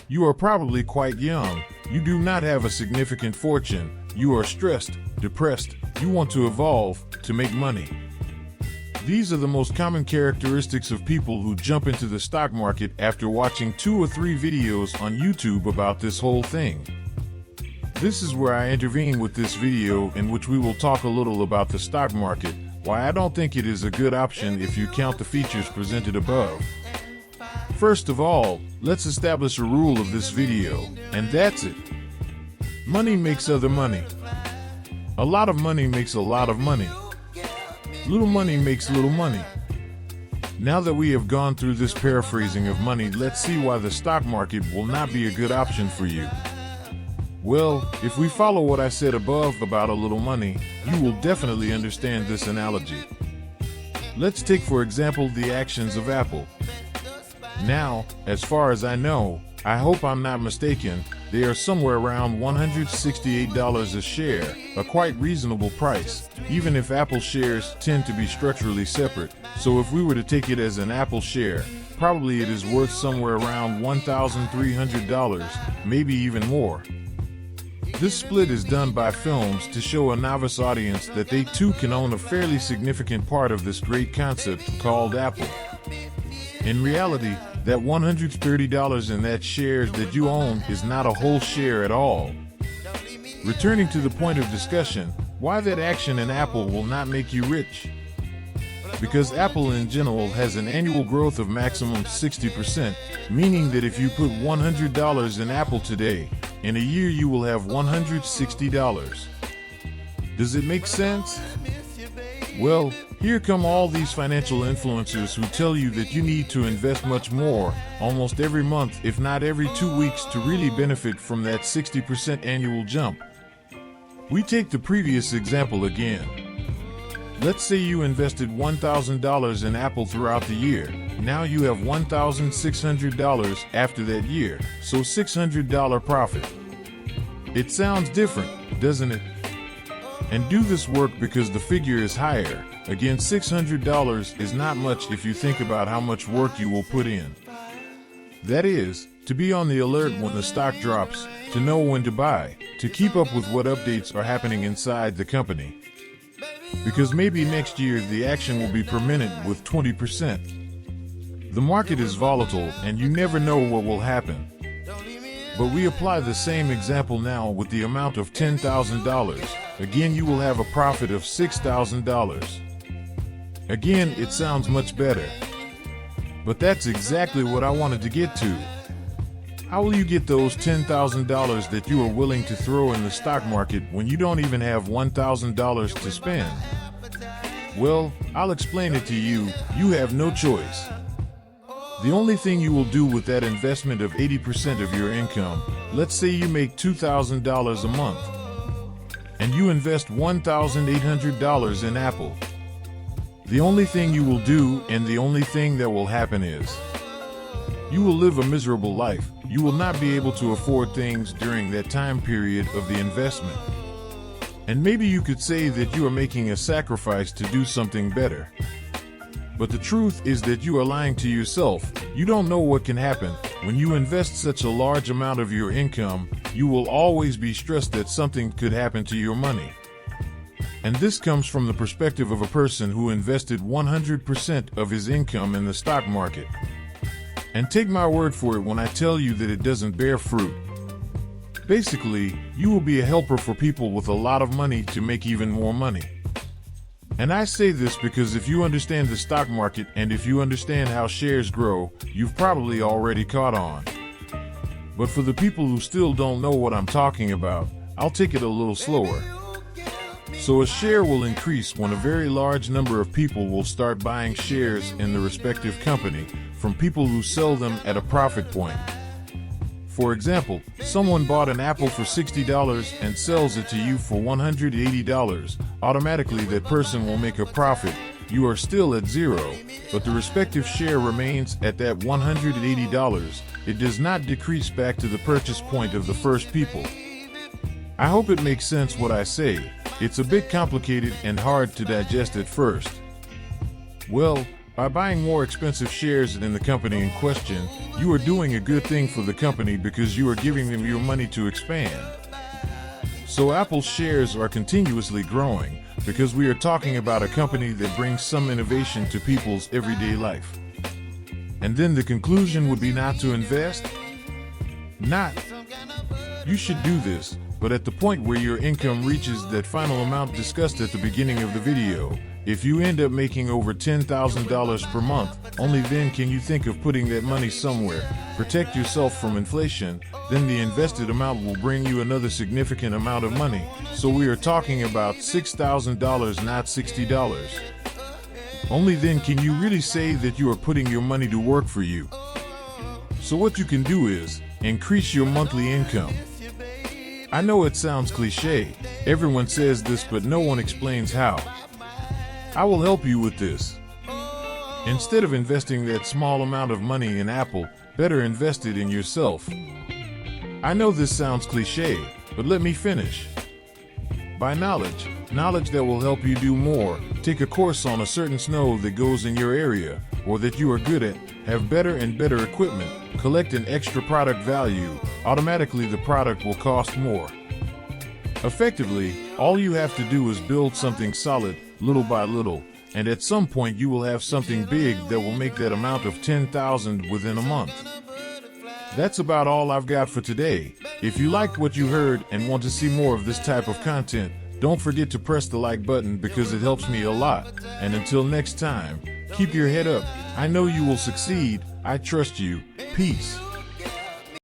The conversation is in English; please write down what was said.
You are probably quite young. You do not have a significant fortune. You are stressed, depressed. You want to evolve, to make money. These are the most common characteristics of people who jump into the stock market after watching 2 or 3 videos on YouTube about this whole thing. This is where I intervene with this video, in which we will talk a little about the stock market, why I don't think it is a good option if you count the features presented above. First of all, let's establish a rule of this video, and that's it. Money makes other money. A lot of money makes a lot of money. Little money makes little money. Now that we have gone through this paraphrasing of money, let's see why the stock market will not be a good option for you. Well, if we follow what I said above about a little money, you will definitely understand this analogy. Let's take for example the actions of Apple. Now, as far as I know, I hope I'm not mistaken, they are somewhere around $168 a share, a quite reasonable price, even if Apple shares tend to be structurally separate. So if we were to take it as an Apple share, probably it is worth somewhere around $1,300, maybe even more. This split is done by films to show a novice audience that they too can own a fairly significant part of this great concept called Apple. In reality, that $130 in that shares that you own is not a whole share at all. Returning to the point of discussion, why that action in Apple will not make you rich? Because Apple in general has an annual growth of maximum 60%, meaning that if you put $100 in Apple today, in a year you will have $160. Does it make sense? Well, here come all these financial influencers who tell you that you need to invest much more, almost every month if not every 2 weeks, to really benefit from that 60% annual jump. We take the previous example again. Let's say you invested $1,000 in Apple throughout the year. Now you have $1,600 after that year, so $600 profit. It sounds different, doesn't it? And do this work because the figure is higher. Again, $600 is not much if you think about how much work you will put in. That is, to be on the alert when the stock drops, to know when to buy, to keep up with what updates are happening inside the company. Because maybe next year the action will be per minute with 20%. The market is volatile and you never know what will happen. But we apply the same example now with the amount of $10,000. Again, you will have a profit of $6,000. Again, it sounds much better. But that's exactly what I wanted to get to. How will you get those $10,000 that you are willing to throw in the stock market when you don't even have $1,000 to spend? Well, I'll explain it to you. You have no choice. The only thing you will do with that investment of 80% of your income, let's say you make $2,000 a month, and you invest $1,800 in Apple. The only thing you will do, and the only thing that will happen is, you will live a miserable life. You will not be able to afford things during that time period of the investment. And maybe you could say that you are making a sacrifice to do something better. But the truth is that you are lying to yourself. You don't know what can happen. When you invest such a large amount of your income, you will always be stressed that something could happen to your money. And this comes from the perspective of a person who invested 100% of his income in the stock market. And take my word for it when I tell you that it doesn't bear fruit. Basically, you will be a helper for people with a lot of money to make even more money. And I say this because if you understand the stock market and if you understand how shares grow, you've probably already caught on. But for the people who still don't know what I'm talking about, I'll take it a little slower. So a share will increase when a very large number of people will start buying shares in the respective company from people who sell them at a profit point. For example, someone bought an apple for $60 and sells it to you for $180. Automatically that person will make a profit. You are still at zero, but the respective share remains at that $180. It does not decrease back to the purchase point of the first people. I hope it makes sense what I say. It's a bit complicated and hard to digest at first. Well, By buying more expensive shares in the company in question, you are doing a good thing for the company because you are giving them your money to expand. So Apple's shares are continuously growing because we are talking about a company that brings some innovation to people's everyday life. And then the conclusion would be not to invest? Not. You should do this, but at the point where your income reaches that final amount discussed at the beginning of the video. If you end up making over $10,000 per month, only then can you think of putting that money somewhere. Protect yourself from inflation, then the invested amount will bring you another significant amount of money. So we are talking about $6,000, not $60. Only then can you really say that you are putting your money to work for you. So what you can do is increase your monthly income. I know it sounds cliche. Everyone says this, but no one explains how. I will help you with this. Instead of investing that small amount of money in Apple, better invest it in yourself. I know this sounds cliche, but let me finish. By knowledge that will help you do more. Take a course on a certain snow that goes in your area, or that you are good at, have better and better equipment, collect an extra product value, automatically the product will cost more. Effectively, all you have to do is build something solid, little by little, and at some point you will have something big that will make that amount of $10,000 within a month. That's about all I've got for today. If you liked what you heard and want to see more of this type of content, don't forget to press the like button because it helps me a lot. And until next time, keep your head up. I know you will succeed. I trust you. Peace.